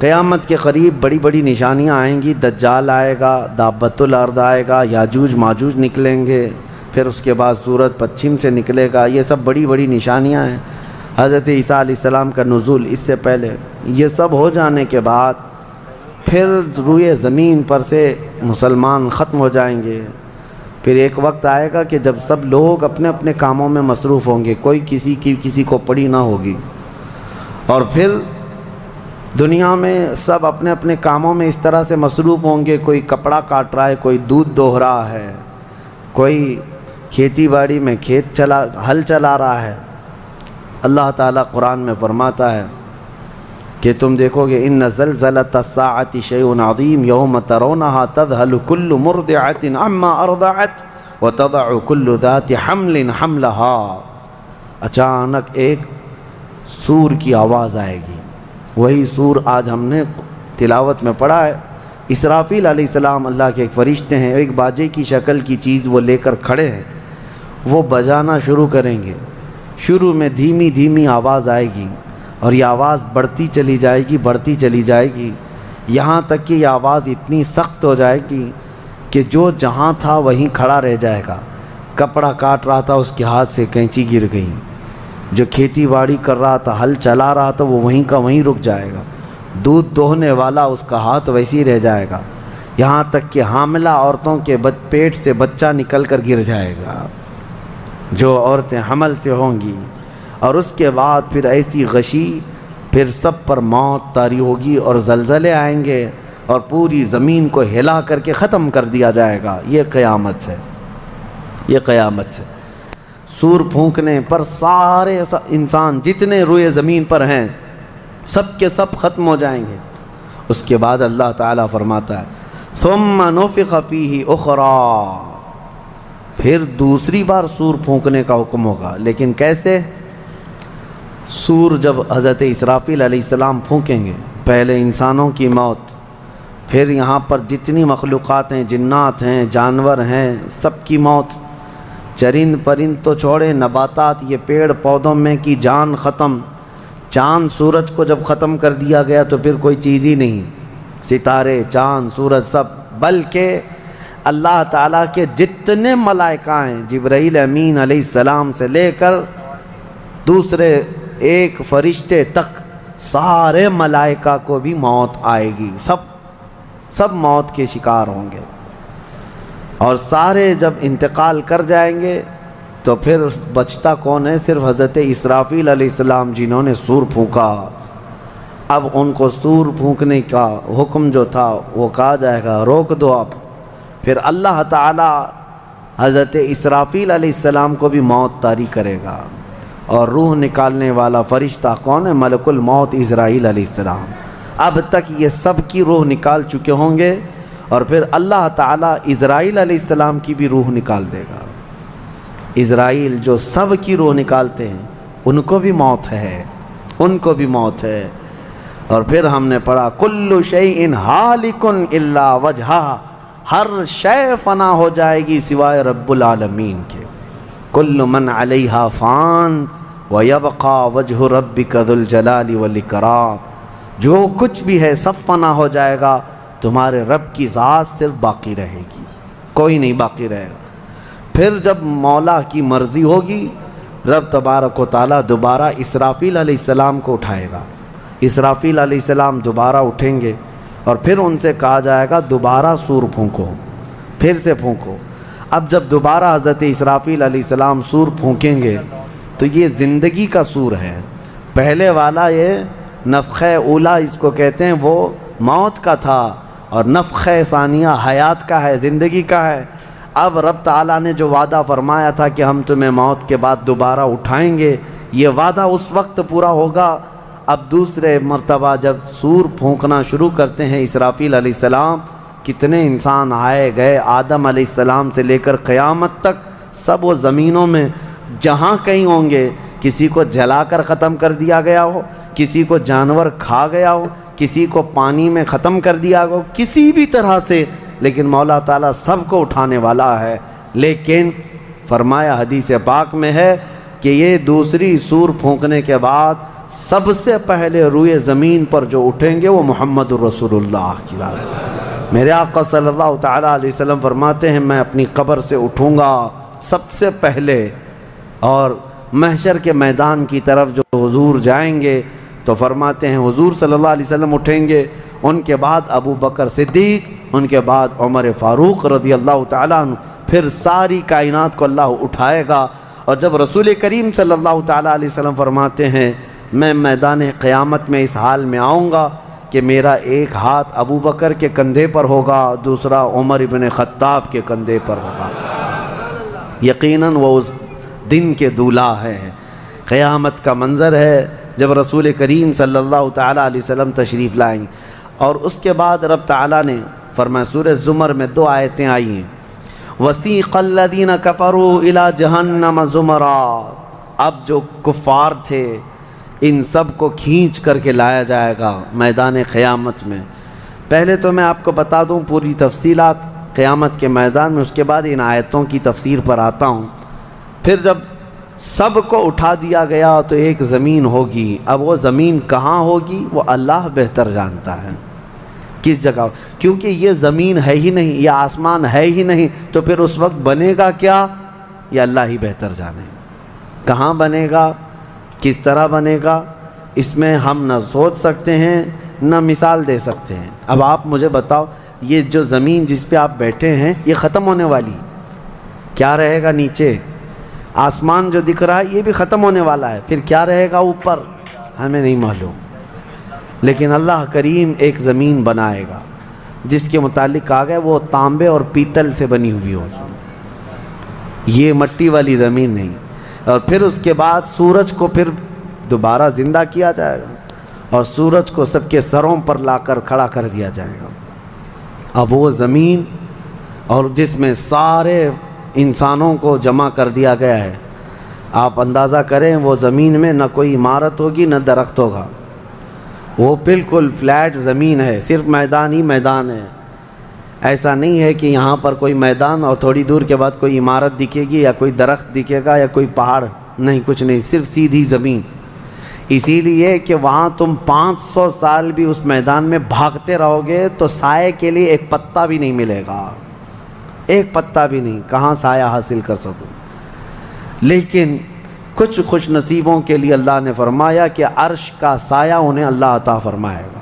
قیامت کے قریب بڑی بڑی نشانیاں آئیں گی، دجال آئے گا، دابۃ الارض آئے گا، یاجوج ماجوج نکلیں گے، پھر اس کے بعد سورج پچھم سے نکلے گا. یہ سب بڑی بڑی نشانیاں ہیں. حضرت عیسیٰ علیہ السلام کا نزول اس سے پہلے. یہ سب ہو جانے کے بعد پھر روئے زمین پر سے مسلمان ختم ہو جائیں گے. پھر ایک وقت آئے گا کہ جب سب لوگ اپنے اپنے کاموں میں مصروف ہوں گے، کوئی کسی کو پڑی نہ ہوگی. اور پھر دنیا میں سب اپنے اپنے کاموں میں اس طرح سے مصروف ہوں گے، کوئی کپڑا کاٹ رہا ہے، کوئی دودھ دوہ رہا ہے، کوئی کھیتی باڑی میں ہل چلا رہا ہے. اللہ تعالیٰ قرآن میں فرماتا ہے کہ تم دیکھو گے ان زلزلۃ الساعۃ شیء عظیم یوم ترونها تذهل كل مرضعۃ عما ارضعت وتضع كل ذات حمل حملها. اچانک ایک سور کی آواز آئے گی. وہی سور آج ہم نے تلاوت میں پڑھا ہے. اسرافیل علیہ السلام اللہ کے ایک فرشتے ہیں، ایک باجے کی شکل کی چیز وہ لے کر کھڑے ہیں. وہ بجانا شروع کریں گے. شروع میں دھیمی دھیمی آواز آئے گی اور یہ آواز بڑھتی چلی جائے گی یہاں تک کہ یہ آواز اتنی سخت ہو جائے گی کہ جو جہاں تھا وہیں کھڑا رہ جائے گا. کپڑا کاٹ رہا تھا اس کے ہاتھ سے کینچی گر گئی، جو کھیتی باڑی کر رہا تھا، ہل چلا رہا تھا، وہ وہیں کا وہیں رک جائے گا. دودھ دوہنے والا اس کا ہاتھ ویسی رہ جائے گا، یہاں تک کہ حاملہ عورتوں کے پیٹ سے بچہ نکل کر گر جائے گا جو عورتیں حمل سے ہوں گی. اور اس کے بعد پھر ایسی غشی، پھر سب پر موت طاری ہوگی اور زلزلے آئیں گے اور پوری زمین کو ہلا کر کے ختم کر دیا جائے گا. یہ قیامت ہے، یہ قیامت ہے. سور پھونکنے پر سارے انسان جتنے روئے زمین پر ہیں سب کے سب ختم ہو جائیں گے. اس کے بعد اللہ تعالیٰ فرماتا ہے ثم نفخ فیہ اخری، پھر دوسری بار سور پھونکنے کا حکم ہوگا. لیکن کیسے؟ سور جب حضرت اسرافیل علیہ السلام پھونکیں گے، پہلے انسانوں کی موت، پھر یہاں پر جتنی مخلوقات ہیں، جنات ہیں، جانور ہیں، سب کی موت. چرند پرند تو چھوڑے، نباتات، یہ پیڑ پودوں میں کی جان ختم. چاند سورج کو جب ختم کر دیا گیا تو پھر کوئی چیز ہی نہیں، ستارے، چاند، سورج سب. بلکہ اللہ تعالیٰ کے جتنے ملائکہ ہیں، جبرائیل امین علیہ السلام سے لے کر دوسرے ایک فرشتے تک، سارے ملائکہ کو بھی موت آئے گی. سب موت کے شکار ہوں گے. اور سارے جب انتقال کر جائیں گے تو پھر بچتا کون ہے؟ صرف حضرت اسرافیل علیہ السلام جنہوں نے سور پھونکا. اب ان کو سور پھونکنے کا حکم جو تھا وہ کہا جائے گا روک دو اب. پھر اللہ تعالی حضرت اسرافیل علیہ السلام کو بھی موت طاری کرے گا. اور روح نکالنے والا فرشتہ کون ہے؟ ملک الموت اسرائیل علیہ السلام. اب تک یہ سب کی روح نکال چکے ہوں گے اور پھر اللہ تعالیٰ اسرائیل علیہ السلام کی بھی روح نکال دے گا. اسرائیل جو سب کی روح نکالتے ہیں ان کو بھی موت ہے، ان کو بھی موت ہے. اور پھر ہم نے پڑھا کل شیء ہالک الا وجہہ، ہر شے فنا ہو جائے گی سوائے رب العالمین کے. کل من علیہا فان ویبقى وجہ ربک ذو الجلال والاکرام، جو کچھ بھی ہے سب فنا ہو جائے گا، تمہارے رب کی ذات صرف باقی رہے گی، کوئی نہیں باقی رہے گا. پھر جب مولا کی مرضی ہوگی رب تبارک و تعالیٰ دوبارہ اسرافیل علیہ السلام کو اٹھائے گا. اسرافیل علیہ السلام دوبارہ اٹھیں گے اور پھر ان سے کہا جائے گا دوبارہ سور پھونکو، پھر سے پھونکو. اب جب دوبارہ حضرت اسرافیل علیہ السلام سور پھونکیں گے تو یہ زندگی کا سور ہے. پہلے والا یہ نفخہ اولا اس کو کہتے ہیں، وہ موت کا تھا، اور نفخہ ثانیہ حیات کا ہے، زندگی کا ہے. اب رب تعالیٰ نے جو وعدہ فرمایا تھا کہ ہم تمہیں موت کے بعد دوبارہ اٹھائیں گے، یہ وعدہ اس وقت پورا ہوگا. اب دوسرے مرتبہ جب سور پھونکنا شروع کرتے ہیں اسرافیل علیہ السلام، کتنے انسان آئے گئے، آدم علیہ السلام سے لے کر قیامت تک سب وہ زمینوں میں جہاں کہیں ہوں گے. کسی کو جلا کر ختم کر دیا گیا ہو، کسی کو جانور کھا گیا ہو، کسی کو پانی میں ختم کر دیا ہو، کسی بھی طرح سے، لیکن مولا تعالیٰ سب کو اٹھانے والا ہے. لیکن فرمایا حدیث پاک میں ہے کہ یہ دوسری سور پھونکنے کے بعد سب سے پہلے روئے زمین پر جو اٹھیں گے وہ محمد الرسول اللہ کی ذات۔ میرے آقا صلی اللہ تعالیٰ علیہ وسلم فرماتے ہیں میں اپنی قبر سے اٹھوں گا سب سے پہلے، اور محشر کے میدان کی طرف جو حضور جائیں گے تو فرماتے ہیں حضور صلی اللہ علیہ وسلم اٹھیں گے، ان کے بعد ابو بکر صدیق، ان کے بعد عمر فاروق رضی اللہ تعالیٰ عنہ، پھر ساری کائنات کو اللہ اٹھائے گا۔ اور جب رسول کریم صلی اللہ تعالیٰ علیہ وسلم فرماتے ہیں میں میدان قیامت میں اس حال میں آؤں گا کہ میرا ایک ہاتھ ابو بکر کے کندھے پر ہوگا، دوسرا عمر ابن خطاب کے کندھے پر ہوگا۔ یقیناً وہ اس دن کے دولہا ہیں۔ قیامت کا منظر ہے جب رسول کریم صلی اللہ تعالیٰ علیہ وسلم تشریف لائیں گے۔ اور اس کے بعد رب تعالیٰ نے فرمایا، سورہ زمر میں 2 آیتیں آئی ہیں، وَسِيقَ الَّذِينَ كَفَرُوا إِلَى جَهَنَّمَ زُمَرًا، اب جو کفار تھے ان سب کو کھینچ کر کے لایا جائے گا میدان قیامت میں۔ پہلے تو میں آپ کو بتا دوں پوری تفصیلات قیامت کے میدان میں، اس کے بعد ان آیتوں کی تفسیر پر آتا ہوں۔ پھر جب سب کو اٹھا دیا گیا تو ایک زمین ہوگی، اب وہ زمین کہاں ہوگی وہ اللہ بہتر جانتا ہے کس جگہ، کیونکہ یہ زمین ہے ہی نہیں، یہ آسمان ہے ہی نہیں، تو پھر اس وقت بنے گا کیا یہ اللہ ہی بہتر جانے۔ کہاں بنے گا، کس طرح بنے گا، اس میں ہم نہ سوچ سکتے ہیں نہ مثال دے سکتے ہیں۔ اب آپ مجھے بتاؤ یہ جو زمین جس پہ آپ بیٹھے ہیں یہ ختم ہونے والی، کیا رہے گا نیچے؟ آسمان جو دکھ رہا ہے یہ بھی ختم ہونے والا ہے، پھر کیا رہے گا اوپر ہمیں نہیں معلوم، لیکن اللہ کریم ایک زمین بنائے گا جس کے متعلق کہا گیا وہ تانبے اور پیتل سے بنی ہوئی ہوگی، یہ مٹی والی زمین نہیں۔ اور پھر اس کے بعد سورج کو پھر دوبارہ زندہ کیا جائے گا اور سورج کو سب کے سروں پر لا کر کھڑا کر دیا جائے گا۔ اب وہ زمین اور جس میں سارے انسانوں کو جمع کر دیا گیا ہے، آپ اندازہ کریں وہ زمین میں نہ کوئی عمارت ہوگی نہ درخت ہوگا، وہ بالکل فلیٹ زمین ہے، صرف میدان ہی میدان ہے۔ ایسا نہیں ہے کہ یہاں پر کوئی میدان اور تھوڑی دور کے بعد کوئی عمارت دکھے گی یا کوئی درخت دکھے گا یا کوئی پہاڑ، نہیں، کچھ نہیں، صرف سیدھی زمین۔ اسی لیے کہ وہاں تم 500 سال بھی اس میدان میں بھاگتے رہو گے تو سائے کے لیے ایک پتا بھی نہیں ملے گا، ایک پتا بھی نہیں، کہاں سایہ حاصل کر سکو۔ لیکن کچھ خوش نصیبوں کے لیے اللہ نے فرمایا کہ عرش کا سایہ انہیں اللہ عطا فرمائے گا۔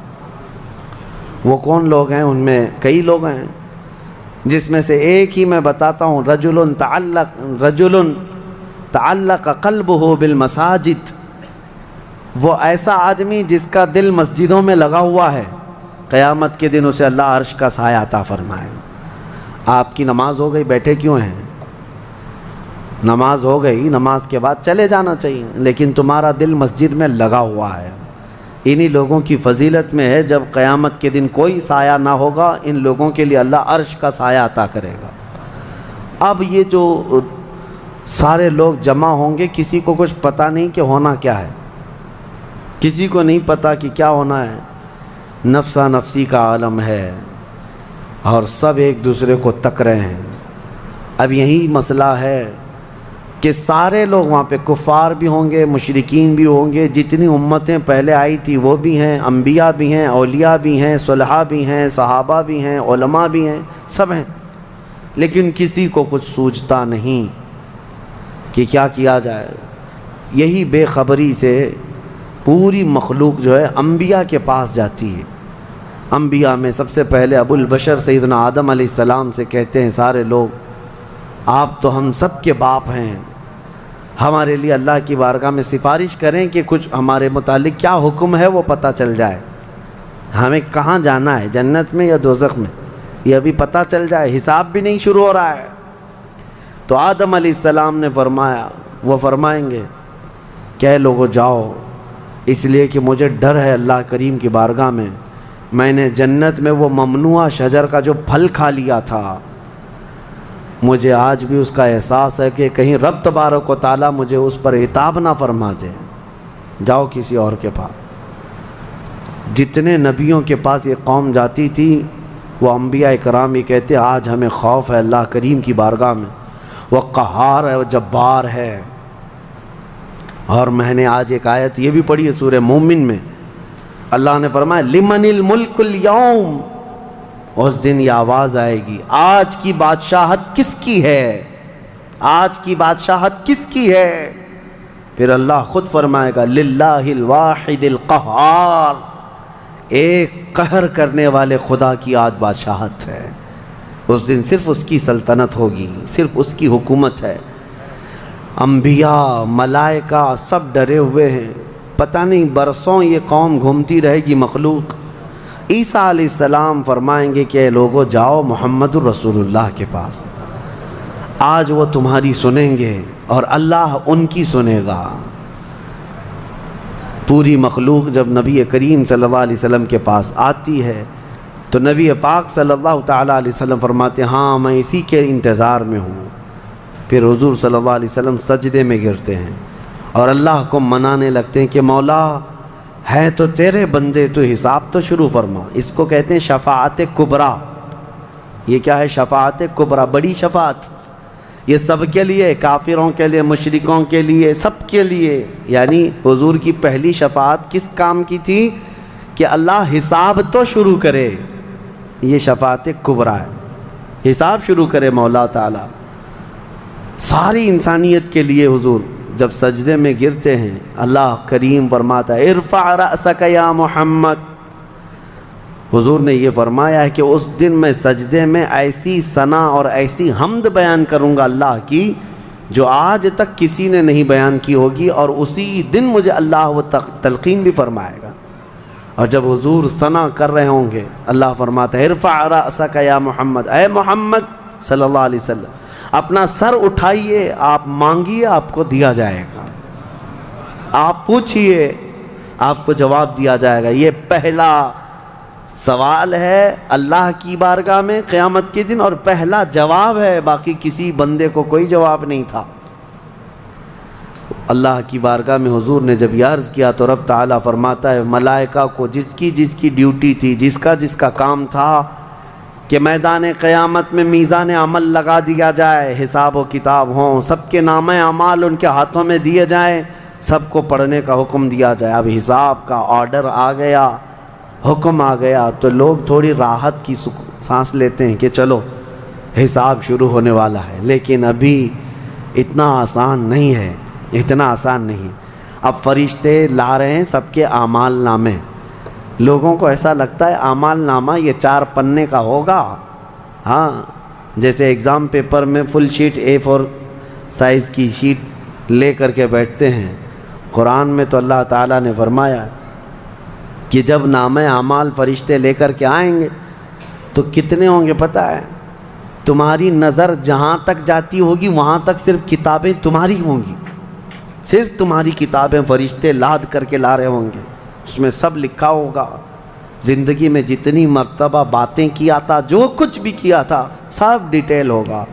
وہ کون لوگ ہیں؟ ان میں کئی لوگ ہیں، جس میں سے ایک ہی میں بتاتا ہوں، رجل تعلق قلبہ بالمساجد، وہ ایسا آدمی جس کا دل مسجدوں میں لگا ہوا ہے، قیامت کے دن اسے اللہ عرش کا سایہ عطا فرمائے گا۔ آپ کی نماز ہو گئی، بیٹھے کیوں ہیں؟ نماز ہو گئی، نماز کے بعد چلے جانا چاہیے، لیکن تمہارا دل مسجد میں لگا ہوا ہے۔ انہی لوگوں کی فضیلت میں ہے جب قیامت کے دن کوئی سایہ نہ ہوگا، ان لوگوں کے لیے اللہ عرش کا سایہ عطا کرے گا۔ اب یہ جو سارے لوگ جمع ہوں گے، کسی کو کچھ پتہ نہیں کہ ہونا کیا ہے، کسی کو نہیں پتہ کہ کیا ہونا ہے، نفسا نفسی کا عالم ہے اور سب ایک دوسرے کو تک رہے ہیں۔ اب یہی مسئلہ ہے کہ سارے لوگ وہاں پہ، کفار بھی ہوں گے، مشرکین بھی ہوں گے، جتنی امتیں پہلے آئی تھی وہ بھی ہیں، انبیاء بھی ہیں، اولیاء بھی ہیں، صلحاء بھی ہیں، صحابہ بھی ہیں، علماء بھی ہیں، سب ہیں، لیکن کسی کو کچھ سوچتا نہیں کہ کیا کیا جائے۔ یہی بے خبری سے پوری مخلوق جو ہے انبیاء کے پاس جاتی ہے۔ انبیاء میں سب سے پہلے ابو البشر سیدنا آدم علیہ السلام سے کہتے ہیں سارے لوگ، آپ تو ہم سب کے باپ ہیں، ہمارے لیے اللہ کی بارگاہ میں سفارش کریں کہ کچھ ہمارے متعلق کیا حکم ہے وہ پتہ چل جائے، ہمیں کہاں جانا ہے، جنت میں یا دوزخ میں، یہ ابھی پتہ چل جائے، حساب بھی نہیں شروع ہو رہا ہے۔ تو آدم علیہ السلام نے فرمایا، وہ فرمائیں گے کہ اے لوگو جاؤ، اس لیے کہ مجھے ڈر ہے اللہ کریم کی بارگاہ میں نے جنت میں وہ ممنوع شجر کا جو پھل کھا لیا تھا، مجھے آج بھی اس کا احساس ہے کہ کہیں رب تبارک و تعالیٰ مجھے اس پر عتاب نہ فرما دے، جاؤ کسی اور کے پاس۔ جتنے نبیوں کے پاس یہ قوم جاتی تھی وہ انبیاء کرام یہ کہتے آج ہمیں خوف ہے اللہ کریم کی بارگاہ میں، وہ قہار ہے، وہ جبار ہے، اور میں نے آج ایک آیت یہ بھی پڑھی ہے سورہ مومن میں، اللہ نے فرمایا لمن الملک اليوم، اس دن یہ آواز آئے گی آج کی بادشاہت کس کی ہے، آج کی بادشاہت کس کی ہے؟ پھر اللہ خود فرمائے گا للہ الواحد القہار، ایک قہر کرنے والے خدا کی آج بادشاہت ہے۔ اس دن صرف اس کی سلطنت ہوگی، صرف اس کی حکومت ہے۔ انبیاء ملائکہ سب ڈرے ہوئے ہیں، پتہ نہیں برسوں یہ قوم گھومتی رہے گی مخلوق۔ عیسیٰ علیہ السلام فرمائیں گے کہ اے لوگو جاؤ محمد الرسول اللہ کے پاس، آج وہ تمہاری سنیں گے اور اللہ ان کی سنے گا۔ پوری مخلوق جب نبی کریم صلی اللہ علیہ وسلم کے پاس آتی ہے تو نبی پاک صلی اللہ تعالیٰ علیہ وسلم فرماتے ہیں ہاں میں اسی کے انتظار میں ہوں۔ پھر حضور صلی اللہ علیہ وسلم سجدے میں گرتے ہیں اور اللہ کو منانے لگتے ہیں کہ مولا ہے تو تیرے بندے، تو حساب تو شروع فرما۔ اس کو کہتے ہیں شفاعت کبریٰ۔ یہ کیا ہے؟ شفاعت کبریٰ، بڑی شفاعت۔ یہ سب کے لیے، کافروں کے لیے، مشرکوں کے لیے، سب کے لیے۔ یعنی حضور کی پہلی شفاعت کس کام کی تھی؟ کہ اللہ حساب تو شروع کرے۔ یہ شفاعت کبریٰ ہے، حساب شروع کرے مولا تعالیٰ ساری انسانیت کے لیے۔ حضور جب سجدے میں گرتے ہیں اللہ کریم فرماتا ہے ارفع رأسک یا محمد۔ حضور نے یہ فرمایا ہے کہ اس دن میں سجدے میں ایسی ثنا اور ایسی حمد بیان کروں گا اللہ کی جو آج تک کسی نے نہیں بیان کی ہوگی، اور اسی دن مجھے اللہ وہ تلقین بھی فرمائے گا۔ اور جب حضور ثنا کر رہے ہوں گے اللہ فرماتا ہے ارفع رأسک یا محمد، اے محمد صلی اللہ علیہ وسلم اپنا سر اٹھائیے، آپ مانگیے آپ کو دیا جائے گا، آپ پوچھئے آپ کو جواب دیا جائے گا۔ یہ پہلا سوال ہے اللہ کی بارگاہ میں قیامت کے دن، اور پہلا جواب ہے، باقی کسی بندے کو کوئی جواب نہیں تھا۔ اللہ کی بارگاہ میں حضور نے جب یہ عرض کیا تو رب تعالیٰ فرماتا ہے ملائکہ کو جس کی ڈیوٹی تھی، جس کا کام تھا کہ میدان قیامت میں میزان عمل لگا دیا جائے، حساب و کتاب ہوں، سب کے نامہ اعمال ان کے ہاتھوں میں دیے جائیں، سب کو پڑھنے کا حکم دیا جائے۔ اب حساب کا آرڈر آ گیا، حکم آ گیا، تو لوگ تھوڑی راحت کی سانس لیتے ہیں کہ چلو حساب شروع ہونے والا ہے، لیکن ابھی اتنا آسان نہیں ہے، اتنا آسان نہیں۔ اب فرشتے لا رہے ہیں سب کے اعمال نامے۔ لوگوں کو ایسا لگتا ہے اعمال نامہ یہ 4 پنے کا ہوگا، ہاں جیسے ایگزام پیپر میں فل شیٹ A4 سائز کی شیٹ لے کر کے بیٹھتے ہیں۔ قرآن میں تو اللہ تعالیٰ نے فرمایا کہ جب نامہ اعمال فرشتے لے کر کے آئیں گے تو کتنے ہوں گے پتہ ہے؟ تمہاری نظر جہاں تک جاتی ہوگی وہاں تک صرف کتابیں تمہاری ہوں گی، صرف تمہاری کتابیں فرشتے لاد کر کے لا رہے ہوں گے۔ اس میں سب لکھا ہوگا، زندگی میں جتنی مرتبہ باتیں کیا تھا، جو کچھ بھی کیا تھا، سب ڈیٹیل ہوگا۔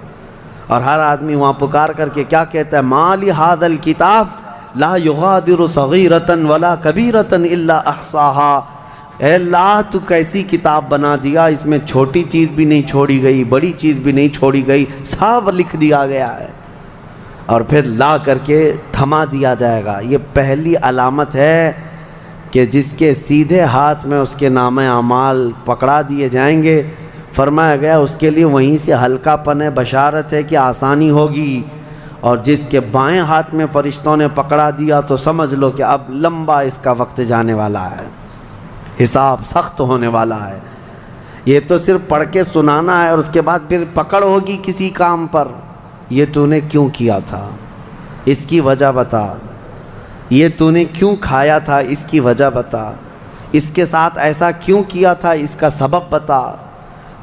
اور ہر آدمی وہاں پکار کر کے کیا کہتا ہے؟ ما لہذا الکتاب لا یغادر صغیرۃ ولا کبیرۃ الا احصاها۔ اے اللہ تو کیسی کتاب بنا دیا، اس میں چھوٹی چیز بھی نہیں چھوڑی گئی، بڑی چیز بھی نہیں چھوڑی گئی، سب لکھ دیا گیا ہے۔ اور پھر لا کر کے تھما دیا جائے گا۔ یہ پہلی علامت ہے کہ جس کے سیدھے ہاتھ میں اس کے نامہ اعمال پکڑا دیے جائیں گے، فرمایا گیا اس کے لیے وہیں سے ہلکا پن ہے، بشارت ہے کہ آسانی ہوگی۔ اور جس کے بائیں ہاتھ میں فرشتوں نے پکڑا دیا تو سمجھ لو کہ اب لمبا اس کا وقت جانے والا ہے، حساب سخت ہونے والا ہے۔ یہ تو صرف پڑھ کے سنانا ہے اور اس کے بعد پھر پکڑ ہوگی کسی کام پر۔ یہ تو نے کیوں کیا تھا، اس کی وجہ بتا۔ یہ تو نے کیوں کھایا تھا، اس کی وجہ بتا۔ اس کے ساتھ ایسا کیوں کیا تھا، اس کا سبب بتا۔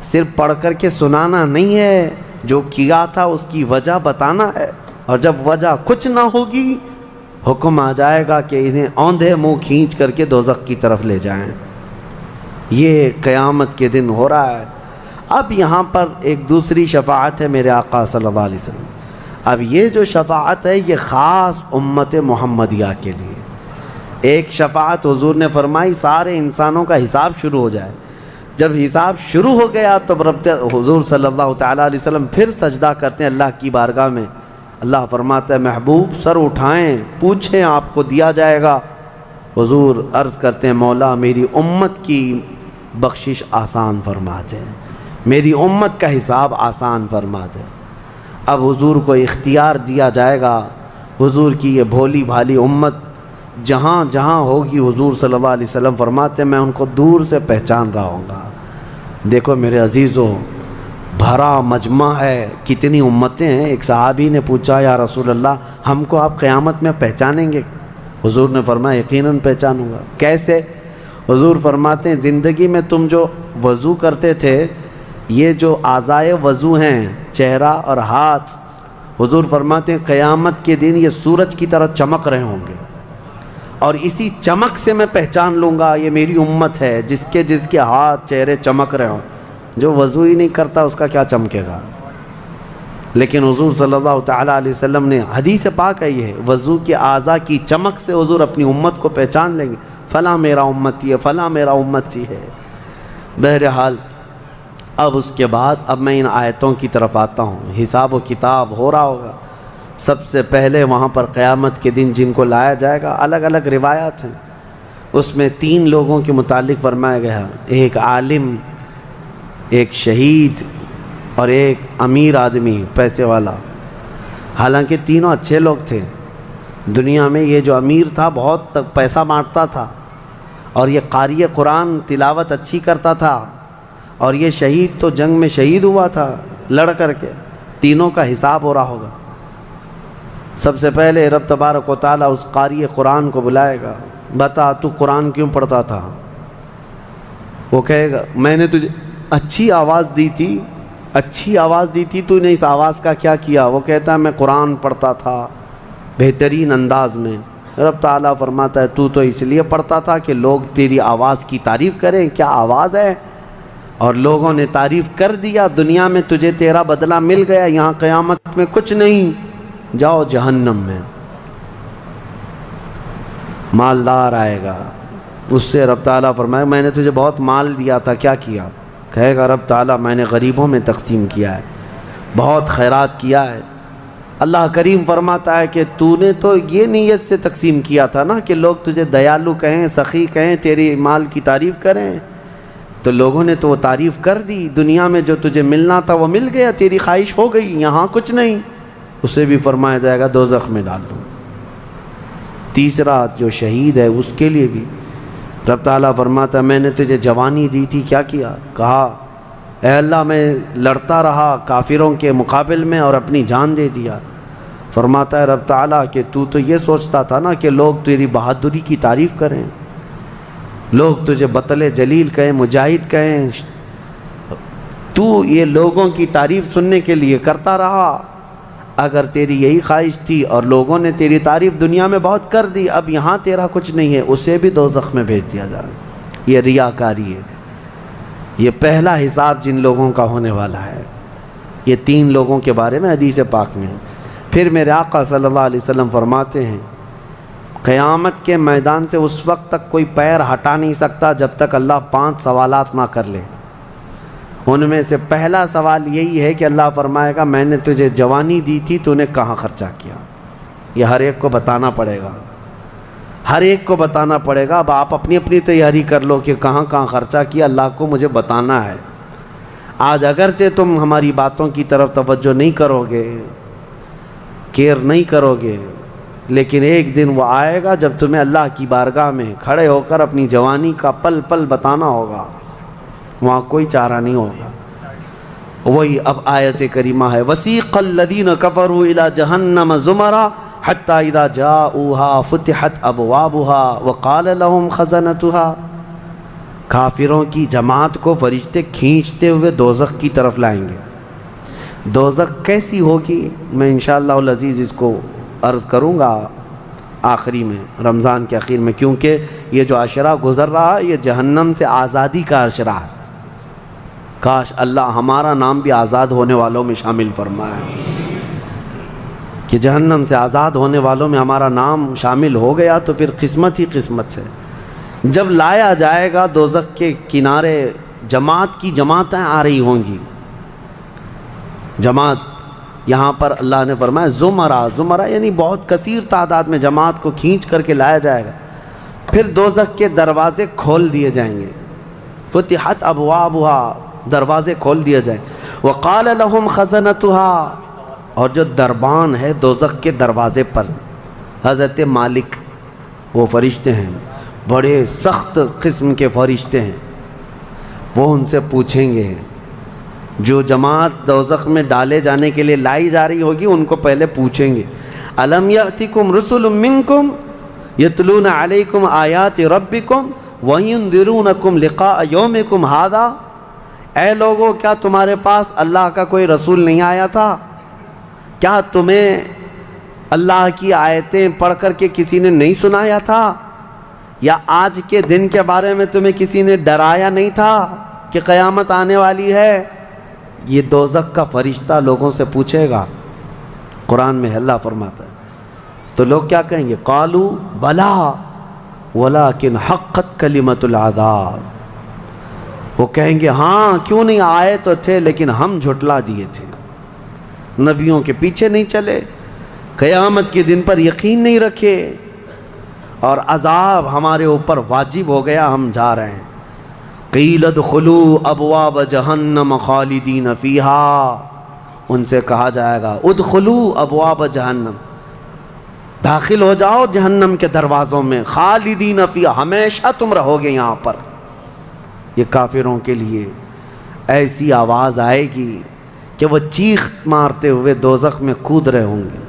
صرف پڑھ کر کے سنانا نہیں ہے، جو کیا تھا اس کی وجہ بتانا ہے۔ اور جب وجہ کچھ نہ ہوگی حکم آ جائے گا کہ انہیں اوندھے منہ کھینچ کر کے دوزخ کی طرف لے جائیں۔ یہ قیامت کے دن ہو رہا ہے۔ اب یہاں پر ایک دوسری شفاعت ہے میرے آقا صلی اللہ علیہ وسلم۔ اب یہ جو شفاعت ہے یہ خاص امت محمدیہ کے لیے۔ ایک شفاعت حضور نے فرمائی سارے انسانوں کا حساب شروع ہو جائے۔ جب حساب شروع ہو گیا تو رب حضور صلی اللہ تعالیٰ علیہ وسلم پھر سجدہ کرتے ہیں اللہ کی بارگاہ میں۔ اللہ فرماتا ہے محبوب سر اٹھائیں، پوچھیں، آپ کو دیا جائے گا۔ حضور عرض کرتے ہیں مولا میری امت کی بخشش آسان فرما دے، میری امت کا حساب آسان فرما دے۔ اب حضور کو اختیار دیا جائے گا، حضور کی یہ بھولی بھالی امت جہاں جہاں ہوگی، حضور صلی اللہ علیہ وسلم فرماتے ہیں میں ان کو دور سے پہچان رہا ہوں گا۔ دیکھو میرے عزیزو، بھرا مجمع ہے، کتنی امتیں ہیں۔ ایک صحابی نے پوچھا یا رسول اللہ ہم کو آپ قیامت میں پہچانیں گے؟ حضور نے فرمایا یقیناً پہچانوں گا۔ کیسے؟ حضور فرماتے ہیں زندگی میں تم جو وضو کرتے تھے، یہ جو اعضائے وضو ہیں، چہرہ اور ہاتھ، حضور فرماتے ہیں قیامت کے دن یہ سورج کی طرح چمک رہے ہوں گے، اور اسی چمک سے میں پہچان لوں گا یہ میری امت ہے، جس کے ہاتھ چہرے چمک رہے ہوں۔ جو وضو ہی نہیں کرتا اس کا کیا چمکے گا؟ لیکن حضور صلی اللہ تعالیٰ علیہ وسلم نے حدیث پاک ہے یہ، وضو کے اعضاء کی چمک سے حضور اپنی امت کو پہچان لیں گے، فلاں میرا امتی ہے، فلاں میرا امتی ہے۔ بہرحال اب اس کے بعد اب میں ان آیتوں کی طرف آتا ہوں۔ حساب و کتاب ہو رہا ہوگا۔ سب سے پہلے وہاں پر قیامت کے دن جن کو لایا جائے گا، الگ الگ روایات ہیں، اس میں 3 لوگوں کے متعلق فرمایا گیا، ایک عالم، ایک شہید اور ایک امیر آدمی پیسے والا۔ حالانکہ تینوں اچھے لوگ تھے دنیا میں۔ یہ جو امیر تھا بہت پیسہ بانٹتا تھا، اور یہ قاری قرآن تلاوت اچھی کرتا تھا، اور یہ شہید تو جنگ میں شہید ہوا تھا لڑ کر کے۔ تینوں کا حساب ہو رہا ہوگا۔ سب سے پہلے رب تبارک و تعالیٰ اس قاری قرآن کو بلائے گا، بتا تو قرآن کیوں پڑھتا تھا؟ وہ کہے گا میں نے تجھے اچھی آواز دی تھی، اچھی آواز دی تھی، تو نے اس آواز کا کیا کیا؟ وہ کہتا ہے میں قرآن پڑھتا تھا بہترین انداز میں۔ رب تعالیٰ فرماتا ہے تو اس لیے پڑھتا تھا کہ لوگ تیری آواز کی تعریف کریں، کیا آواز ہے، اور لوگوں نے تعریف کر دیا، دنیا میں تجھے تیرا بدلہ مل گیا، یہاں قیامت میں کچھ نہیں، جاؤ جہنم میں۔ مالدار آئے گا، اس سے رب تعالیٰ فرمائے میں نے تجھے بہت مال دیا تھا، کیا کیا؟ کہے گا رب تعالیٰ میں نے غریبوں میں تقسیم کیا ہے، بہت خیرات کیا ہے۔ اللہ کریم فرماتا ہے کہ تو نے تو یہ نیت سے تقسیم کیا تھا نا کہ لوگ تجھے دیالو کہیں، سخی کہیں، تیری مال کی تعریف کریں، تو لوگوں نے تو وہ تعریف کر دی، دنیا میں جو تجھے ملنا تھا وہ مل گیا، تیری خواہش ہو گئی، یہاں کچھ نہیں۔ اسے بھی فرمایا جائے گا دوزخ میں ڈال دو۔ تیسرا جو شہید ہے اس کے لیے بھی رب تعالیٰ فرماتا ہے میں نے تجھے جوانی دی تھی، کیا کیا؟ کہا اے اللہ میں لڑتا رہا کافروں کے مقابل میں اور اپنی جان دے دیا۔ فرماتا ہے رب تعالیٰ کہ تو یہ سوچتا تھا نا کہ لوگ تیری بہادری کی تعریف کریں، لوگ تجھے بطل جلیل کہیں، مجاہد کہیں، تو یہ لوگوں کی تعریف سننے کے لیے کرتا رہا۔ اگر تیری یہی خواہش تھی اور لوگوں نے تیری تعریف دنیا میں بہت کر دی، اب یہاں تیرا کچھ نہیں ہے، اسے بھی دوزخ میں بھیج دیا جائے۔ یہ ریاکاری ہے۔ یہ پہلا حساب جن لوگوں کا ہونے والا ہے، یہ 3 لوگوں کے بارے میں حدیث پاک میں ہے۔ پھر میرے آقا صلی اللہ علیہ وسلم فرماتے ہیں قیامت کے میدان سے اس وقت تک کوئی پیر ہٹا نہیں سکتا جب تک اللہ 5 سوالات نہ کر لے۔ ان میں سے پہلا سوال یہی ہے کہ اللہ فرمائے گا میں نے تجھے جوانی دی تھی، تو نے کہاں خرچہ کیا؟ یہ ہر ایک کو بتانا پڑے گا، ہر ایک کو بتانا پڑے گا۔ اب آپ اپنی اپنی تیاری کر لو کہ کہاں کہاں خرچہ کیا، اللہ کو مجھے بتانا ہے۔ آج اگرچہ تم ہماری باتوں کی طرف توجہ نہیں کرو گے، کیئر نہیں کرو گے، لیکن ایک دن وہ آئے گا جب تمہیں اللہ کی بارگاہ میں کھڑے ہو کر اپنی جوانی کا پل پل بتانا ہوگا، وہاں کوئی چارہ نہیں ہوگا۔ وہی اب آیت کریمہ ہے وَسِيقَ الَّذِينَ كَفَرُوا إِلَى جَهَنَّمَ زُمَرًا حَتَّى إِذَا جَاءُوهَا فُتِحَتْ أَبْوَابُهَا وَقَالَ لَهُمْ خَزَنَتُهَا، کافروں کی جماعت کو فرشتے کھینچتے ہوئے دوزخ کی طرف لائیں گے۔ دوزخ کیسی ہوگی میں انشاءاللہ العزیز اس کو عرض کروں گا آخری میں، رمضان کے آخر میں، کیونکہ یہ جو عشرہ گزر رہا ہے یہ جہنم سے آزادی کا عشرہ ہے۔ کاش اللہ ہمارا نام بھی آزاد ہونے والوں میں شامل فرمائے، کہ جہنم سے آزاد ہونے والوں میں ہمارا نام شامل ہو گیا تو پھر قسمت ہی قسمت ہے۔ جب لایا جائے گا دوزخ کے کنارے جماعت کی جماعتیں آ رہی ہوں گی، جماعت یہاں پر اللہ نے فرمایا زمرہ، زمرہ یعنی بہت کثیر تعداد میں جماعت کو کھینچ کر کے لایا جائے گا، پھر دوزخ کے دروازے کھول دیے جائیں گے، فتحت ابوابها، دروازے کھول دیے جائیں، وقال لهم خزنتها، اور جو دربان ہے دوزخ کے دروازے پر، حضرت مالک وہ فرشتے ہیں، بڑے سخت قسم کے فرشتے ہیں، وہ ان سے پوچھیں گے، جو جماعت دوزخ میں ڈالے جانے کے لیے لائی جا رہی ہوگی ان کو پہلے پوچھیں گے، الم یأتکم رسل منکم یتلون علیکم آیات ربکم وینذرونکم لقاء یومکم ھذا، اے لوگو کیا تمہارے پاس اللہ کا کوئی رسول نہیں آیا تھا؟ کیا تمہیں اللہ کی آیتیں پڑھ کر کے کسی نے نہیں سنایا تھا؟ یا آج کے دن کے بارے میں تمہیں کسی نے ڈرایا نہیں تھا کہ قیامت آنے والی ہے؟ یہ دوزخ کا فرشتہ لوگوں سے پوچھے گا، قرآن میں اللہ فرماتا ہے، تو لوگ کیا کہیں گے؟ قالوا بلا ولکن حقت کلمۃ العذاب، وہ کہیں گے ہاں کیوں نہیں آئے تو تھے لیکن ہم جھٹلا دیے تھے، نبیوں کے پیچھے نہیں چلے، قیامت کے دن پر یقین نہیں رکھے، اور عذاب ہمارے اوپر واجب ہو گیا، ہم جا رہے ہیں۔ قیل ادخلوا ابواب جہنم خالدین فیہا، ان سے کہا جائے گا ادخلوا ابواب جہنم، داخل ہو جاؤ جہنم کے دروازوں میں، خالدین فیہا، ہمیشہ تم رہو گے یہاں پر۔ یہ کافروں کے لیے ایسی آواز آئے گی کہ وہ چیخ مارتے ہوئے دوزخ میں کود رہے ہوں گے۔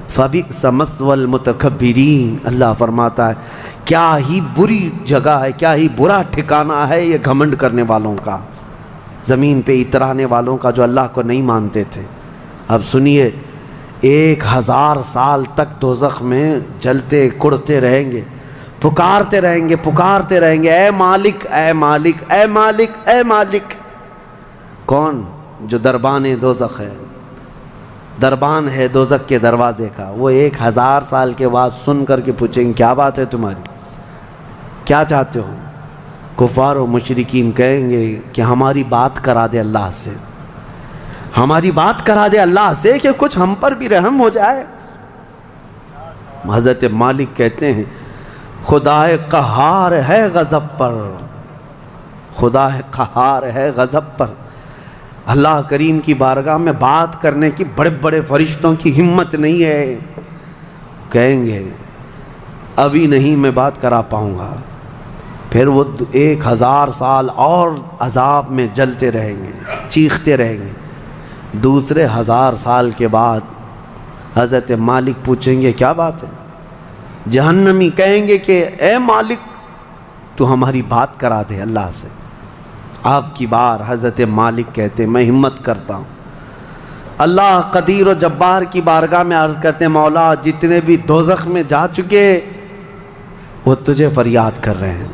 فَبِئْسَ مَثْوَى الْمُتَكَبِّرِينَ، اللہ فرماتا ہے کیا ہی بری جگہ ہے، کیا ہی برا ٹھکانہ ہے یہ گھمنڈ کرنے والوں کا، زمین پہ اترانے والوں کا جو اللہ کو نہیں مانتے تھے۔ اب سنیے، 1000 سال تک دوزخ میں جلتے کڑتے رہیں گے، پکارتے رہیں گے، پکارتے رہیں گے، اے مالک اے مالک اے مالک اے مالک۔ کون؟ جو دربان دوزخ ہے، دربان ہے دوزخ کے دروازے کا، وہ 1000 سال کے بعد سن کر کے پوچھیں گے کیا بات ہے تمہاری، کیا چاہتے ہو؟ کفار و مشرکین کہیں گے کہ ہماری بات کرا دے اللہ سے، ہماری بات کرا دے اللہ سے کہ کچھ ہم پر بھی رحم ہو جائے۔ حضرت مالک کہتے ہیں خدا قہار ہے غضب پر، خدا قہار ہے غضب پر، اللہ کریم کی بارگاہ میں بات کرنے کی بڑے بڑے فرشتوں کی ہمت نہیں ہے، کہیں گے ابھی نہیں میں بات کرا پاؤں گا، پھر وہ 1000 سال اور عذاب میں جلتے رہیں گے، چیختے رہیں گے۔ دوسرے 1000 سال کے بعد حضرت مالک پوچھیں گے کیا بات ہے؟ جہنمی کہیں گے کہ اے مالک تو ہماری بات کرا دے اللہ سے۔ آپ کی بار حضرت مالک کہتے میں ہمت کرتا ہوں، اللہ قدیر و جبار کی بارگاہ میں عرض کرتے مولا جتنے بھی دوزخ میں جا چکے وہ تجھے فریاد کر رہے ہیں،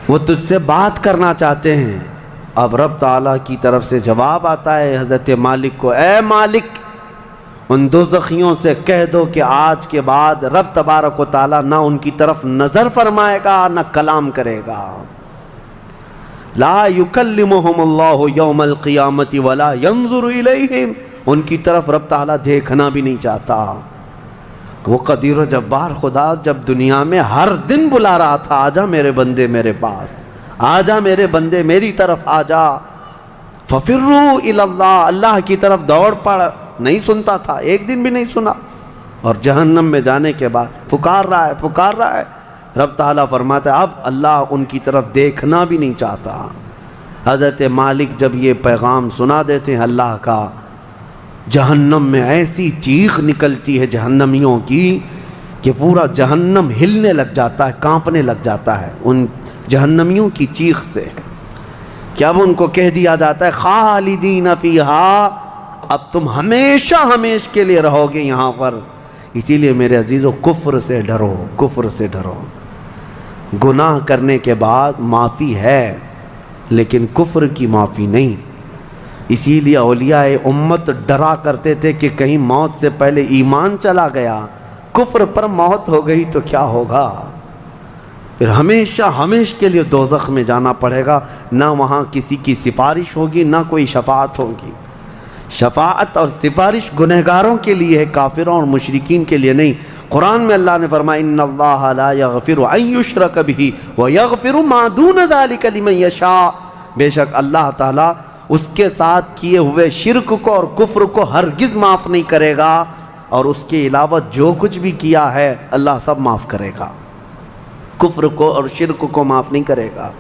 وہ تجھ سے بات کرنا چاہتے ہیں۔ اب رب تعالیٰ کی طرف سے جواب آتا ہے حضرت مالک کو، اے مالک ان دوزخیوں سے کہہ دو کہ آج کے بعد رب تبارک و تعالیٰ نہ ان کی طرف نظر فرمائے گا نہ کلام کرے گا، لا یکلمہم اللہ یوم القیامت ولا ینظر الیہم، ان کی طرف رب تعالیٰ دیکھنا بھی نہیں چاہتا۔ وہ قدیر و جبار خدا جب دنیا میں ہر دن بلا رہا تھا آجا میرے بندے میرے پاس، آجا میرے بندے میری طرف آجا، ففروا الی اللہ، اللہ کی طرف دوڑ پڑ، نہیں سنتا تھا، ایک دن بھی نہیں سنا، اور جہنم میں جانے کے بعد پکار رہا ہے پکار رہا ہے۔ رب تعالیٰ فرماتا ہے اب اللہ ان کی طرف دیکھنا بھی نہیں چاہتا۔ حضرت مالک جب یہ پیغام سنا دیتے ہیں اللہ کا، جہنم میں ایسی چیخ نکلتی ہے جہنمیوں کی کہ پورا جہنم ہلنے لگ جاتا ہے، کانپنے لگ جاتا ہے ان جہنمیوں کی چیخ سے، کہ اب ان کو کہہ دیا جاتا ہے خالدین فیہا، اب تم ہمیشہ ہمیشہ کے لیے رہو گے یہاں پر۔ اسی لیے میرے عزیزو کفر سے ڈرو، کفر سے ڈرو۔ گناہ کرنے کے بعد معافی ہے لیکن کفر کی معافی نہیں۔ اسی لیے اولیاء امت ڈرا کرتے تھے کہ کہیں موت سے پہلے ایمان چلا گیا، کفر پر موت ہو گئی تو کیا ہوگا، پھر ہمیشہ ہمیشہ کے لیے دوزخ میں جانا پڑے گا، نہ وہاں کسی کی سفارش ہوگی نہ کوئی شفاعت ہوگی۔ شفاعت اور سفارش گنہگاروں کے لیے ہے، کافروں اور مشرکین کے لیے نہیں۔ قرآن میں اللہ نے فرمایا ان اللہ لا یغفر ان یشرک بہ ویغفر ما دون ذلک لمن یشاء، بے شک اللہ تعالیٰ اس کے ساتھ کیے ہوئے شرک کو اور کفر کو ہرگز معاف نہیں کرے گا، اور اس کے علاوہ جو کچھ بھی کیا ہے اللہ سب معاف کرے گا، کفر کو اور شرک کو معاف نہیں کرے گا۔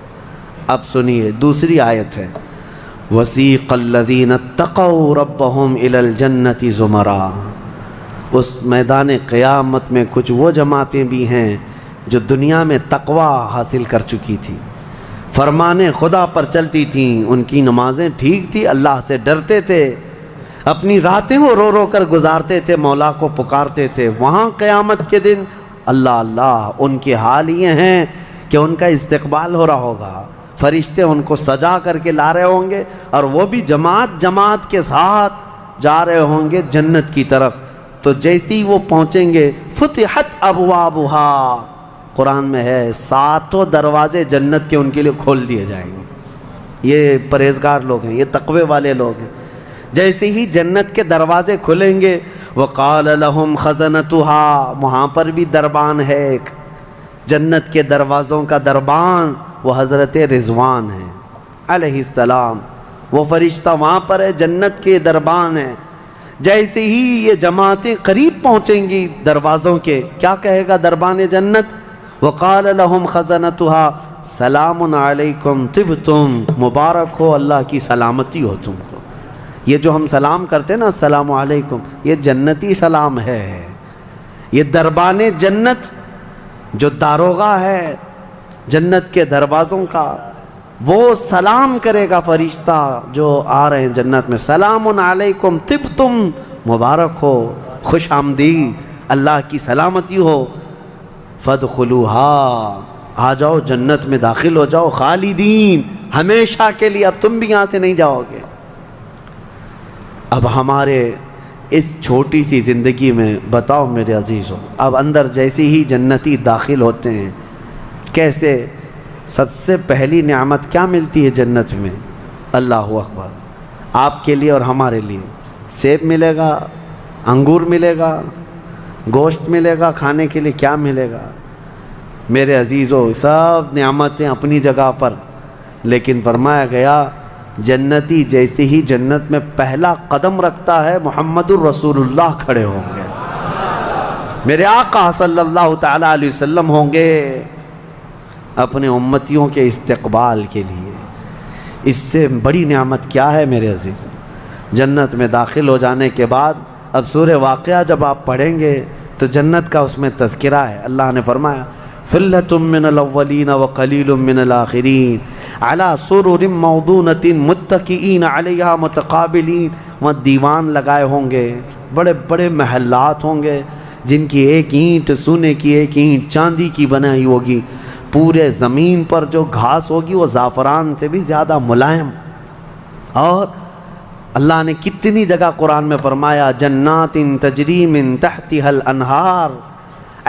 اب سنیے دوسری آیت ہے، وَسِيقَ الَّذِينَ اتَّقَوْا رَبَّهُمْ إِلَى الْجَنَّةِ زُمَرًا، اس میدان قیامت میں کچھ وہ جماعتیں بھی ہیں جو دنیا میں تقوی حاصل کر چکی تھی، فرمان خدا پر چلتی تھیں، ان کی نمازیں ٹھیک تھی، اللہ سے ڈرتے تھے، اپنی راتیں وہ رو رو کر گزارتے تھے، مولا کو پکارتے تھے۔ وہاں قیامت کے دن اللہ اللہ ان کے حال یہ ہیں کہ ان کا استقبال ہو رہا ہوگا، فرشتے ان کو سجا کر کے لا رہے ہوں گے، اور وہ بھی جماعت جماعت کے ساتھ جا رہے ہوں گے جنت کی طرف۔ تو جیسے ہی وہ پہنچیں گے فتحت ابوابہا، قرآن میں ہے 7 دروازے جنت کے ان کے لیے کھول دیے جائیں گے۔ یہ پرہیزگار لوگ ہیں، یہ تقوی والے لوگ ہیں۔ جیسے ہی جنت کے دروازے کھلیں گے وقال لهم خزنتها، وہاں پر بھی دربان ہے ایک، جنت کے دروازوں کا دربان وہ حضرت رضوان ہیں علیہ السلام، وہ فرشتہ وہاں پر ہے، جنت کے دربان ہیں۔ جیسے ہی یہ جماعتیں قریب پہنچیں گی دروازوں کے، کیا کہے گا دربان جنت؟ وقال لهم خزنتها سلام علیکم طبتم، مبارک ہو، اللہ کی سلامتی ہو تم کو۔ یہ جو ہم سلام کرتے ہیں نا السلام علیکم، یہ جنتی سلام ہے، یہ دربان جنت جو داروغہ ہے جنت کے دروازوں کا، وہ سلام کرے گا فرشتہ جو آ رہے ہیں جنت میں، سلام علیکم طبتم، مبارک ہو، خوش آمدید، اللہ کی سلامتی ہو، فادخلوها، آ جاؤ جنت میں داخل ہو جاؤ، خالدین، ہمیشہ کے لیے، اب تم بھی یہاں سے نہیں جاؤ گے۔ اب ہمارے اس چھوٹی سی زندگی میں بتاؤ میرے عزیزوں، اب اندر جیسے ہی جنتی داخل ہوتے ہیں کیسے، سب سے پہلی نعمت کیا ملتی ہے جنت میں؟ اللہ اکبر، آپ کے لیے اور ہمارے لیے سیب ملے گا، انگور ملے گا، گوشت ملے گا، کھانے کے لیے کیا ملے گا؟ میرے عزیزوں سب نعمتیں اپنی جگہ پر، لیکن فرمایا گیا جنتی جیسے ہی جنت میں پہلا قدم رکھتا ہے محمد الرسول اللہ کھڑے ہوں گے، میرے آقا صلی اللہ تعالیٰ علیہ وسلم ہوں گے اپنے امتیوں کے استقبال کے لیے۔ اس سے بڑی نعمت کیا ہے میرے عزیز؟ جنت میں داخل ہو جانے کے بعد اب سورہ واقعہ جب آپ پڑھیں گے تو جنت کا اس میں تذکرہ ہے۔ اللہ نے فرمایا ثلۃ من الاولین وقلیل من الآخرین علی سرر موضونۃ متکئین علیہا متقابلین، وہاں دیوان لگائے ہوں گے، بڑے بڑے محلات ہوں گے جن کی ایک اینٹ سونے کی، ایک اینٹ چاندی کی بنائی ہوگی، پورے زمین پر جو گھاس ہوگی وہ زعفران سے بھی زیادہ ملائم۔ اور اللہ نے کتنی جگہ قرآن میں فرمایا جنات تجری من تحتها الانہار،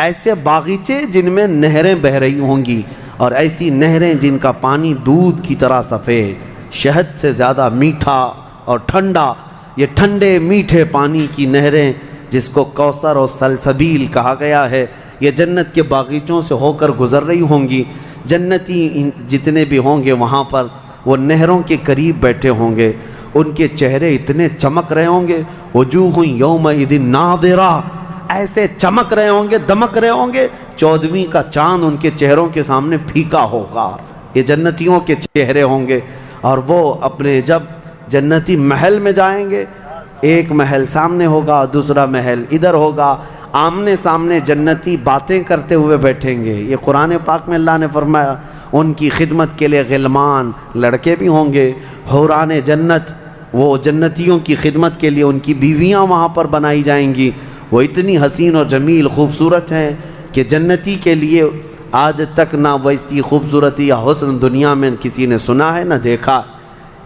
ایسے باغیچے جن میں نہریں بہہ رہی ہوں گی، اور ایسی نہریں جن کا پانی دودھ کی طرح سفید، شہد سے زیادہ میٹھا اور ٹھنڈا، یہ ٹھنڈے میٹھے پانی کی نہریں جس کو کوثر اور سلسبیل کہا گیا ہے، یہ جنت کے باغیچوں سے ہو کر گزر رہی ہوں گی۔ جنتی جتنے بھی ہوں گے وہاں پر وہ نہروں کے قریب بیٹھے ہوں گے، ان کے چہرے اتنے چمک رہے ہوں گے، وجوہ یومئذ ناظرہ، ایسے چمک رہے ہوں گے، دمک رہے ہوں گے، 14ویں کا چاند ان کے چہروں کے سامنے پھیکا ہوگا۔ یہ جنتیوں کے چہرے ہوں گے، اور وہ اپنے جب جنتی محل میں جائیں گے، ایک محل سامنے ہوگا، دوسرا محل ادھر ہوگا، آمنے سامنے جنتی باتیں کرتے ہوئے بیٹھیں گے۔ یہ قرآن پاک میں اللہ نے فرمایا ان کی خدمت کے لیے غلمان، لڑکے بھی ہوں گے، حوران جنت، وہ جنتیوں کی خدمت کے لیے ان کی بیویاں وہاں پر بنائی جائیں گی، وہ اتنی حسین و جمیل خوبصورت ہیں کہ جنتی کے لیے آج تک نہ ویسی خوبصورتی یا حسن دنیا میں کسی نے سنا ہے نہ دیکھا۔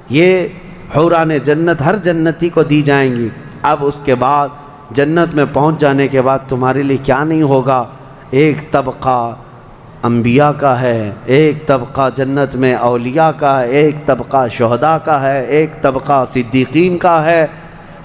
یہ حوران جنت ہر جنتی کو دی جائیں گی۔ اب اس کے بعد جنت میں پہنچ جانے کے بعد تمہارے لیے کیا نہیں ہوگا؟ ایک طبقہ انبیاء کا ہے، ایک طبقہ جنت میں اولیاء کا ہے، ایک طبقہ شہداء کا ہے، ایک طبقہ صدیقین کا ہے،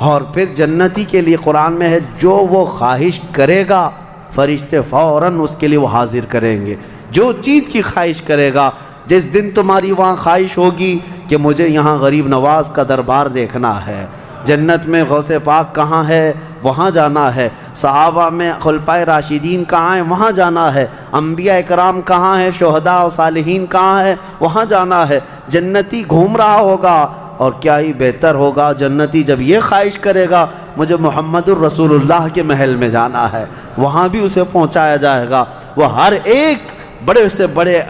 اور پھر جنتی کے لیے قرآن میں ہے جو وہ خواہش کرے گا فرشتے فوراً اس کے لیے وہ حاضر کریں گے. جو چیز کی خواہش کرے گا، جس دن تمہاری وہاں خواہش ہوگی کہ مجھے یہاں غریب نواز کا دربار دیکھنا ہے، جنت میں غوث پاک کہاں ہے وہاں جانا ہے، صحابہ میں خلفائے راشدین کہاں ہیں وہاں جانا ہے، انبیاء اکرام کہاں ہیں، شہداء و صالحین کہاں ہیں وہاں جانا ہے. جنتی گھوم رہا ہوگا، اور کیا ہی بہتر ہوگا جنتی جب یہ خواہش کرے گا مجھے محمد الرسول اللہ کے محل میں جانا ہے، وہاں بھی اسے پہنچایا جائے گا. وہ ہر ایک بڑے سے بڑے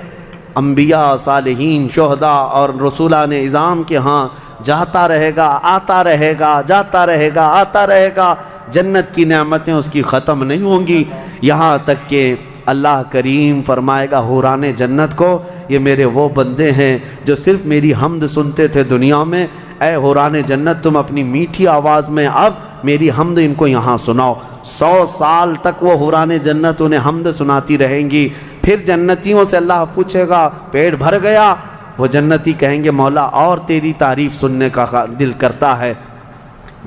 انبیاء، صالحین، شہداء اور رسولان اعظام کے ہاں جاتا رہے گا، آتا رہے گا، جاتا رہے گا، آتا رہے گا. جنت کی نعمتیں اس کی ختم نہیں ہوں گی، یہاں تک کہ اللہ کریم فرمائے گا حوران جنت کو یہ میرے وہ بندے ہیں جو صرف میری حمد سنتے تھے دنیا میں. اے حوران جنت تم اپنی میٹھی آواز میں اب میری حمد ان کو یہاں سناؤ. 100 سال تک وہ حوران جنت انہیں حمد سناتی رہیں گی. پھر جنتیوں سے اللہ پوچھے گا پیٹ بھر گیا؟ وہ جنتی کہیں گے مولا اور تیری تعریف سننے کا دل کرتا ہے.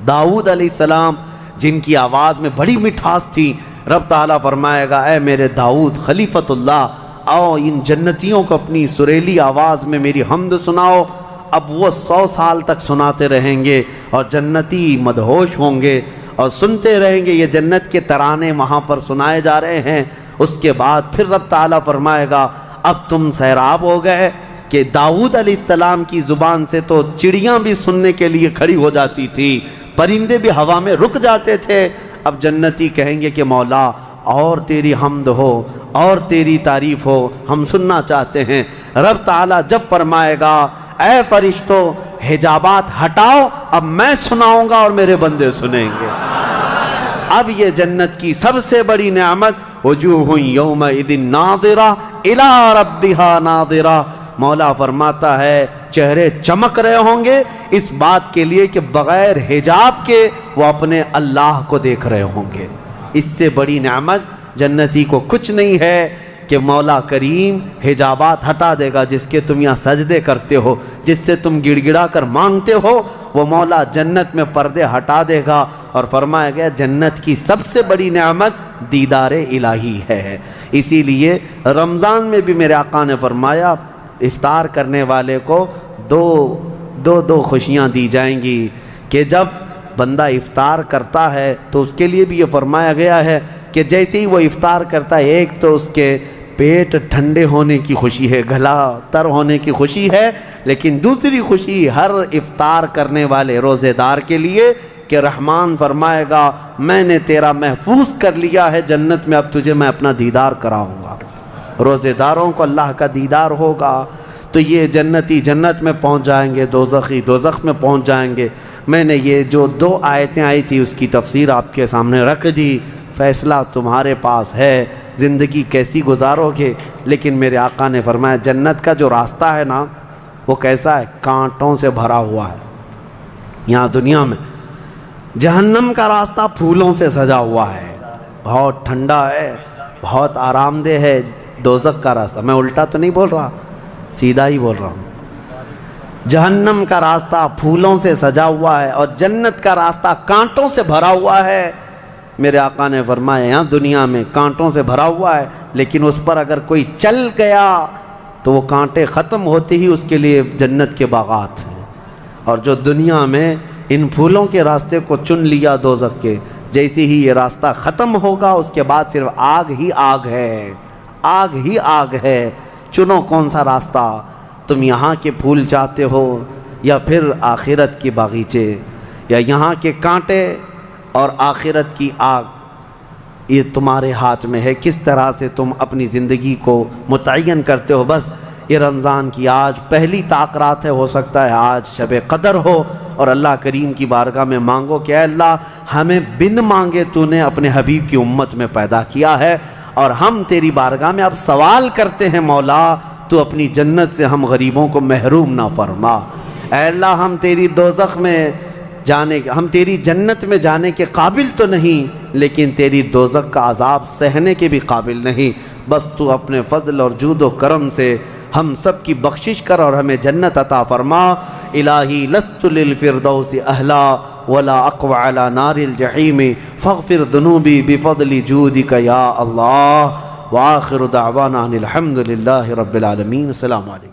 داؤد علیہ السلام جن کی آواز میں بڑی مٹھاس تھی، رب تعالیٰ فرمائے گا اے میرے داؤد خلیفۃ اللہ، آؤ ان جنتیوں کو اپنی سریلی آواز میں میری حمد سناؤ. اب وہ 100 سال تک سناتے رہیں گے اور جنتی مدہوش ہوں گے اور سنتے رہیں گے. یہ جنت کے ترانے وہاں پر سنائے جا رہے ہیں. اس کے بعد پھر رب تعالیٰ فرمائے گا اب تم سیراب ہو گئے کہ داؤد علیہ السلام کی زبان سے تو چڑیاں بھی سننے کے لیے کھڑی ہو جاتی تھی، پرندے بھی ہوا میں رک جاتے تھے. اب جنتی کہیں گے کہ مولا اور تیری حمد ہو اور تیری تعریف ہو، ہم سننا چاہتے ہیں. رب تعالیٰ جب فرمائے گا اے فرشتوں حجابات ہٹاؤ، اب میں سناؤں گا اور میرے بندے سنیں گے. اب یہ جنت کی سب سے بڑی نعمت وجوہ یومئذ ناظرہ الی ربہا ناظرہ. مولا فرماتا ہے چہرے چمک رہے ہوں گے اس بات کے لیے کہ بغیر حجاب کے وہ اپنے اللہ کو دیکھ رہے ہوں گے. اس سے بڑی نعمت جنتی کو کچھ نہیں ہے کہ مولا کریم حجابات ہٹا دے گا. جس کے تم یہاں سجدے کرتے ہو، جس سے تم گڑ گڑا کر مانگتے ہو، وہ مولا جنت میں پردے ہٹا دے گا. اور فرمایا گیا جنت کی سب سے بڑی نعمت دیدار الہی ہے. اسی لیے رمضان میں بھی میرے آقا نے فرمایا افطار کرنے والے کو دو خوشیاں دی جائیں گی کہ جب بندہ افطار کرتا ہے تو اس کے لیے بھی یہ فرمایا گیا ہے کہ جیسے ہی وہ افطار کرتا ہے ایک تو اس کے پیٹ ٹھنڈے ہونے کی خوشی ہے، گلا تر ہونے کی خوشی ہے، لیکن دوسری خوشی ہر افطار کرنے والے روزے دار کے لیے کہ رحمان فرمائے گا میں نے تیرا محفوظ کر لیا ہے جنت میں، اب تجھے میں اپنا دیدار کراؤں گا. روزے داروں کو اللہ کا دیدار ہوگا تو یہ جنتی جنت میں پہنچ جائیں گے، دوزخی دوزخ میں پہنچ جائیں گے. میں نے یہ جو 2 آیتیں آئی تھی اس کی تفسیر آپ کے سامنے رکھ دی. فیصلہ تمہارے پاس ہے زندگی کیسی گزارو گے. لیکن میرے آقا نے فرمایا جنت کا جو راستہ ہے نا وہ کیسا ہے؟ کانٹوں سے بھرا ہوا ہے. یہاں دنیا میں جہنم کا راستہ پھولوں سے سجا ہوا ہے، بہت ٹھنڈا ہے، بہت آرام دہ ہے. دوزخ کا راستہ، میں الٹا تو نہیں بول رہا، سیدھا ہی بول رہا ہوں. جہنم کا راستہ پھولوں سے سجا ہوا ہے اور جنت کا راستہ کانٹوں سے بھرا ہوا ہے. میرے آقا نے فرمایا یہاں دنیا میں کانٹوں سے بھرا ہوا ہے، لیکن اس پر اگر کوئی چل گیا تو وہ کانٹے ختم ہوتے ہی اس کے لیے جنت کے باغات ہیں. اور جو دنیا میں ان پھولوں کے راستے کو چن لیا دوزخ کے، جیسے ہی یہ راستہ ختم ہوگا اس کے بعد صرف آگ ہی آگ ہے، آگ ہی آگ ہے. چنو کون سا راستہ، تم یہاں کے پھول چاہتے ہو یا پھر آخرت کے باغیچے، یا یہاں کے کانٹے اور آخرت کی آگ. یہ تمہارے ہاتھ میں ہے کس طرح سے تم اپنی زندگی کو متعین کرتے ہو. بس یہ رمضان کی آج پہلی تاکرات ہے، ہو سکتا ہے آج شب قدر ہو اور اللہ کریم کی بارگاہ میں مانگو کہ اے اللہ ہمیں بن مانگے تو نے اپنے حبیب کی امت میں پیدا کیا ہے اور ہم تیری بارگاہ میں اب سوال کرتے ہیں مولا تو اپنی جنت سے ہم غریبوں کو محروم نہ فرما. اے اللہ ہم تیری دوزخ میں جانے، ہم تیری جنت میں جانے کے قابل تو نہیں لیکن تیری دوزخ کا عذاب سہنے کے بھی قابل نہیں. بس تو اپنے فضل اور جود و کرم سے ہم سب کی بخشش کر اور ہمیں جنت عطا فرما. الہی لست للفردوس اہلا ولا اقوى على نار الجحيم فاغفر ذنوبي بفضل جودك يا الله وآخر دعوانا ان الحمد لله رب العالمين. السلام علیکم.